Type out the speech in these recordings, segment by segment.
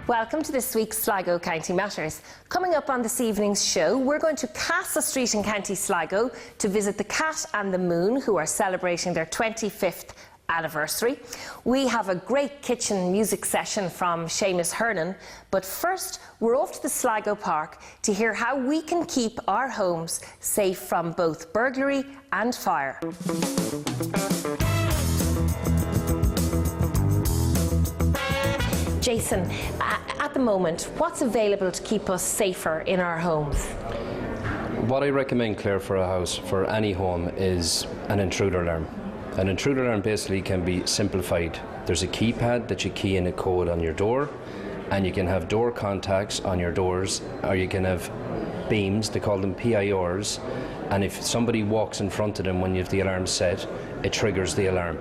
Welcome to this week's Sligo County Matters. Coming up on this evening's show, we're going to Castle Street in County Sligo to visit the Cat and the Moon, who are celebrating their 25th anniversary. We have a great kitchen music session from Seamus Hernan, but first we're off to the Sligo Park to hear how we can keep our homes safe from both burglary and fire. Jason, at the moment, what's available to keep us safer in our homes? What I recommend, Claire, for a house, for any home, is an intruder alarm. An intruder alarm basically can be simplified. There's a keypad that you key in a code on your door, and you can have door contacts on your doors, or you can have beams, they call them PIRs, and if somebody walks in front of them when you have the alarm set, it triggers the alarm.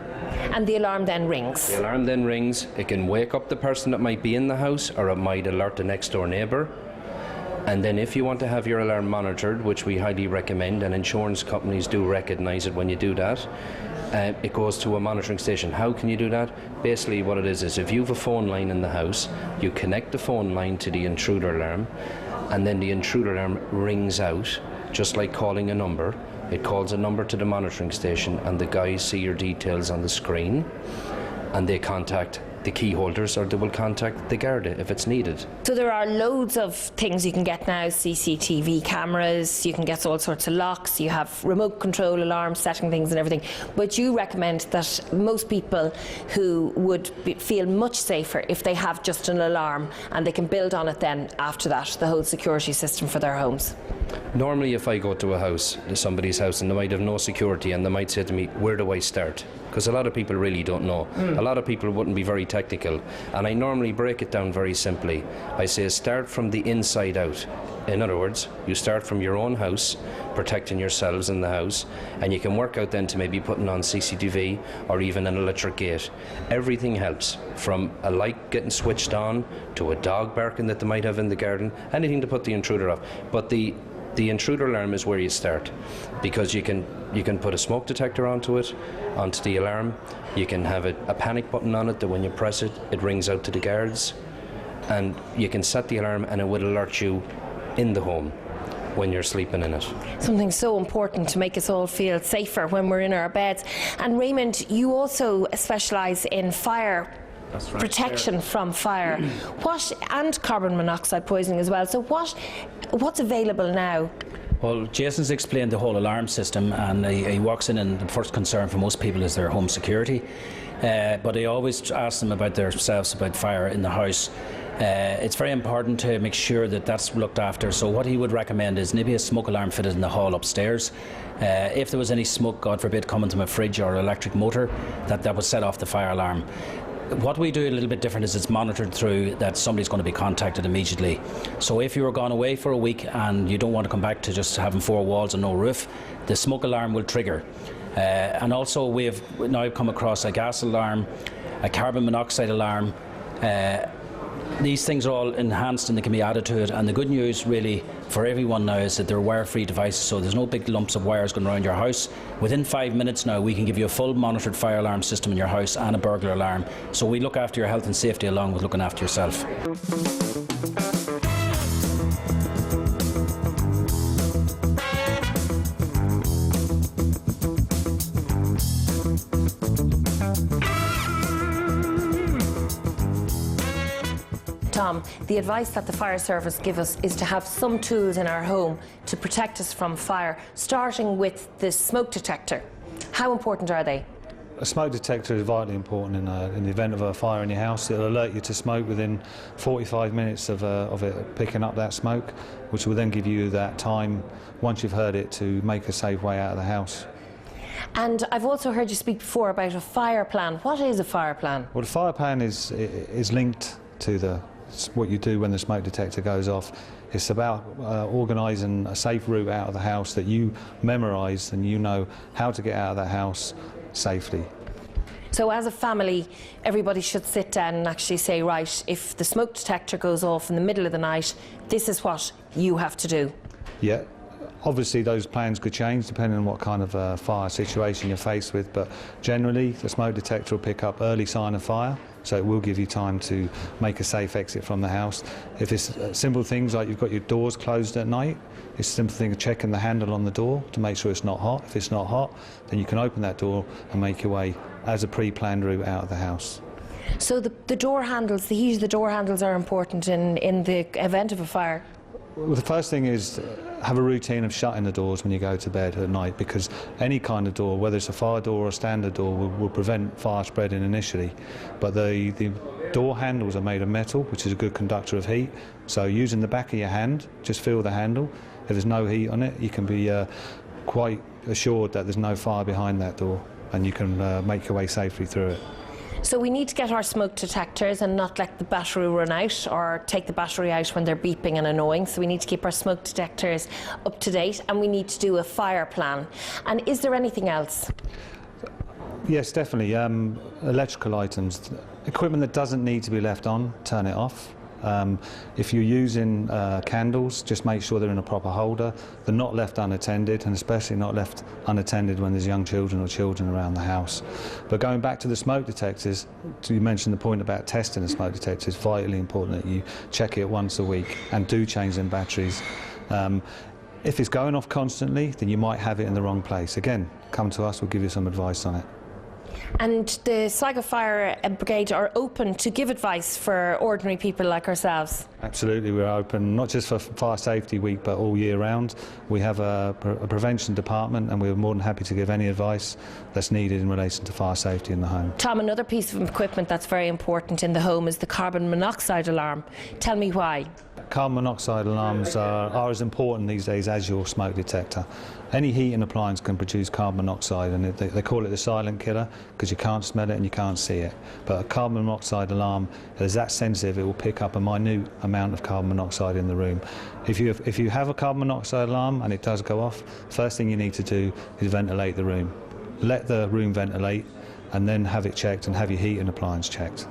And the alarm then rings? The alarm then rings. It can wake up the person that might be in the house, or it might alert the next door neighbour. And then if you want to have your alarm monitored, which we highly recommend, and insurance companies do recognise it when you do that, it goes to a monitoring station. How can you do that? Basically what it is if you have a phone line in the house, you connect the phone line to the intruder alarm, and then the intruder alarm rings out, just like calling a number. It calls a number to the monitoring station, and the guys see your details on the screen, and they contact the key holders, or they will contact the Gardai if it's needed. So there are loads of things you can get now: CCTV cameras, you can get all sorts of locks, you have remote control alarms setting things and everything, but you recommend that most people who would feel much safer if they have just an alarm, and they can build on it then after that, the whole security system for their homes. Normally if I go to a house, to somebody's house, and they might have no security, and they might say to me, where do I start? Because a lot of people really don't know. A lot of people wouldn't be very technical, and I normally break it down very simply. I say start from the inside out. In other words, you start from your own house, protecting yourselves in the house, and you can work out then to maybe putting on CCTV or even an electric gate. Everything helps, from a light getting switched on to a dog barking that they might have in the garden, anything to put the intruder off. But the intruder alarm is where you start, because you can put a smoke detector onto the alarm. You can have a panic button on it that when you press it, it rings out to the guards, and you can set the alarm and it will alert you in the home when you're sleeping in it. Something so important to make us all feel safer when we're in our beds. And Raymond, you also specialise in fire protection from fire, and carbon monoxide poisoning as well. So what's available now? Well, Jason's explained the whole alarm system, and he walks in, and the first concern for most people is their home security. But he always asks them about themselves, about fire in the house. It's very important to make sure that that's looked after. So what he would recommend is maybe a smoke alarm fitted in the hall upstairs. If there was any smoke, God forbid, coming from a fridge or electric motor, that would set off the fire alarm. What we do a little bit different is it's monitored through that somebody's going to be contacted immediately. So if you were gone away for a week and you don't want to come back to just having four walls and no roof, the smoke alarm will trigger. And also we have now come across a gas alarm, a carbon monoxide alarm. These things are all enhanced and they can be added to it, and the good news really for everyone now is that they're wire-free devices, so there's no big lumps of wires going around your house. Within 5 minutes now we can give you a full monitored fire alarm system in your house and a burglar alarm, so we look after your health and safety along with looking after yourself. Tom, the advice that the fire service give us is to have some tools in our home to protect us from fire, starting with the smoke detector. How important are they? A smoke detector is vitally important in the event of a fire in your house. It'll alert you to smoke within 45 minutes of it picking up that smoke, which will then give you that time, once you've heard it, to make a safe way out of the house. And I've also heard you speak before about a fire plan. What is a fire plan? Well, the fire plan is linked to what you do when the smoke detector goes off. It's about organising a safe route out of the house that you memorise, and you know how to get out of the house safely. So as a family, everybody should sit down and actually say, right, if the smoke detector goes off in the middle of the night, this is what you have to do. Yeah, Obviously those plans could change depending on what kind of fire situation you're faced with, but generally the smoke detector will pick up early sign of fire, so it will give you time to make a safe exit from the house. If it's simple things like you've got your doors closed at night, it's a simple thing of checking the handle on the door to make sure it's not hot. If it's not hot, then you can open that door and make your way as a pre-planned route out of the house. So the door handles, the heat of the door handles are important in the event of a fire? Well, the first thing is have a routine of shutting the doors when you go to bed at night, because any kind of door, whether it's a fire door or a standard door, will prevent fire spreading initially. But the door handles are made of metal, which is a good conductor of heat. So using the back of your hand, just feel the handle. If there's no heat on it, you can be quite assured that there's no fire behind that door, and you can make your way safely through it. So we need to get our smoke detectors and not let the battery run out or take the battery out when they're beeping and annoying. So we need to keep our smoke detectors up to date, and we need to do a fire plan. And is there anything else? Yes, definitely. Electrical items. Equipment that doesn't need to be left on, turn it off. If you're using candles, just make sure they're in a proper holder. They're not left unattended, and especially not left unattended when there's young children or children around the house. But going back to the smoke detectors, you mentioned the point about testing the smoke detectors. It's vitally important that you check it once a week and do change them batteries. If it's going off constantly, then you might have it in the wrong place. Again, come to us, we'll give you some advice on it. And the Sligo Fire Brigade are open to give advice for ordinary people like ourselves? Absolutely, we're open not just for Fire Safety Week but all year round. We have a prevention department, and we're more than happy to give any advice that's needed in relation to fire safety in the home. Tom, another piece of equipment that's very important in the home is the carbon monoxide alarm. Tell me why. Carbon monoxide alarms are as important these days as your smoke detector. Any heating appliance can produce carbon monoxide, and they call it the silent killer because you can't smell it and you can't see it. But a carbon monoxide alarm is that sensitive, it will pick up a minute amount of carbon monoxide in the room. If you have a carbon monoxide alarm and it does go off, first thing you need to do is ventilate the room. Let the room ventilate and then have it checked and have your heating appliance checked.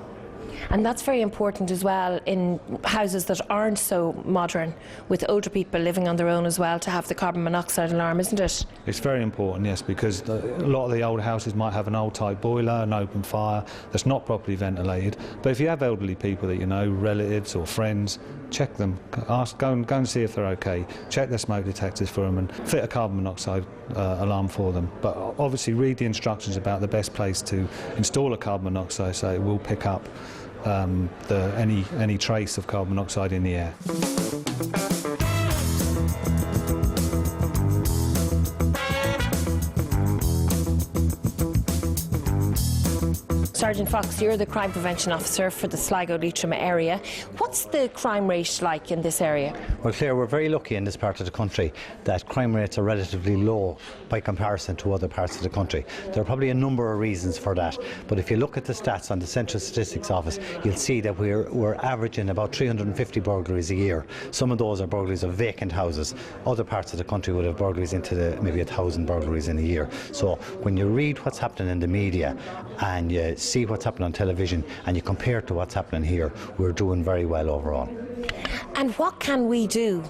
And that's very important as well in houses that aren't so modern, with older people living on their own as well, to have the carbon monoxide alarm, isn't it? It's very important, yes, because a lot of the older houses might have an old type boiler, an open fire that's not properly ventilated. But if you have elderly people that you know, relatives or friends, check them. Go and see if they're okay. Check their smoke detectors for them and fit a carbon monoxide alarm for them. But obviously read the instructions about the best place to install a carbon monoxide so it will pick up any trace of carbon monoxide in the air. Sergeant Fox, you're the crime prevention officer for the Sligo Leitrim area. What's the crime rate like in this area? Well, Claire, we're very lucky in this part of the country that crime rates are relatively low by comparison to other parts of the country. There are probably a number of reasons for that, but if you look at the stats on the Central Statistics Office, you'll see that we're averaging about 350 burglaries a year. Some of those are burglaries of vacant houses. Other parts of the country would have burglaries into maybe 1,000 burglaries in a year. So when you read what's happening in the media and you see what's happening on television and you compare it to what's happening here, we're doing very well overall. And what can we do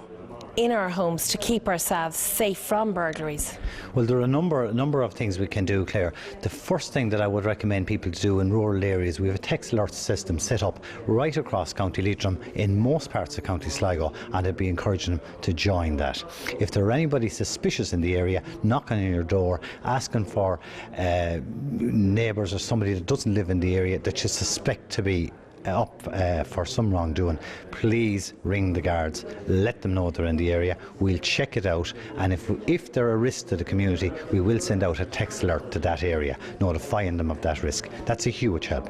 in our homes to keep ourselves safe from burglaries? Well, there are a number of things we can do, Claire. The first thing that I would recommend people to do in rural areas, we have a text alert system set up right across County Leitrim in most parts of County Sligo, and I'd be encouraging them to join that. If there are anybody suspicious in the area, knocking on your door, asking for neighbours or somebody that doesn't live in the area that you suspect to be up for some wrongdoing, please ring the guards, let them know they're in the area. We'll check it out, and if there are risks to the community, we will send out a text alert to that area notifying them of that risk. That's a huge help.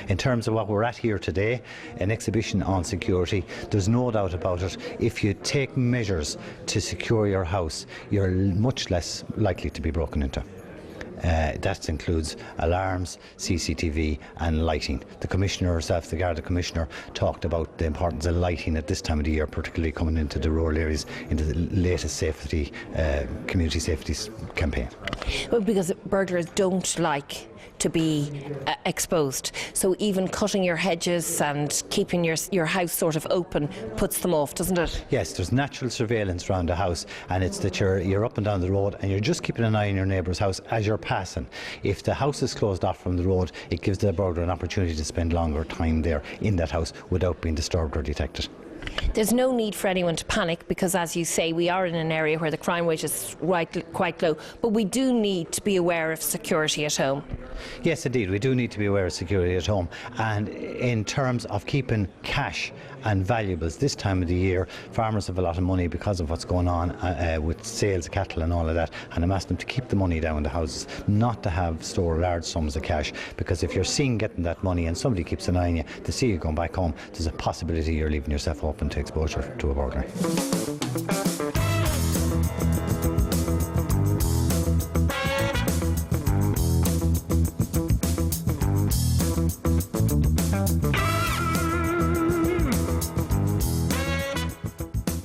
In terms of what we're at here today, an exhibition on security, there's no doubt about it. If you take measures to secure your house, you're much less likely to be broken into. That includes alarms, CCTV and lighting. The Commissioner herself, the Garda Commissioner, talked about the importance of lighting at this time of the year, particularly coming into the rural areas, into the latest safety, community safety campaign. Well, because burglars don't like to be exposed. So even cutting your hedges and keeping your house sort of open puts them off, doesn't it? Yes, there's natural surveillance around the house, and it's that you're up and down the road and you're just keeping an eye on your neighbour's house as you're passing. If the house is closed off from the road, it gives the burglar an opportunity to spend longer time there in that house without being disturbed or detected. There's no need for anyone to panic because, as you say, we are in an area where the crime rate is quite low, but we do need to be aware of security at home. Yes, indeed, we do need to be aware of security at home, and in terms of keeping cash and valuables this time of the year, farmers have a lot of money because of what's going on with sales of cattle and all of that, and I'm asking them to keep the money down in the houses, not to store large sums of cash, because if you're seen getting that money and somebody keeps an eye on you to see you going back home, there's a possibility you're leaving yourself open to exposure to a burglary.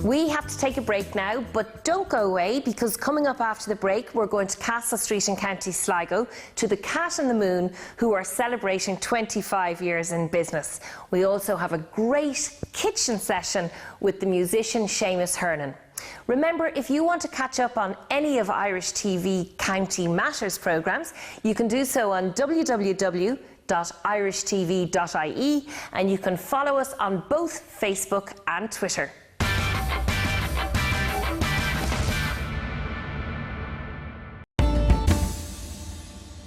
We have to take a break now, but don't go away, because coming up after the break we're going to Castle Street in County Sligo to the Cat and the Moon, who are celebrating 25 years in business. We also have a great kitchen session with the musician Seamus Hernan. Remember, if you want to catch up on any of Irish TV County Matters programmes, you can do so on www.irishtv.ie, and you can follow us on both Facebook and Twitter.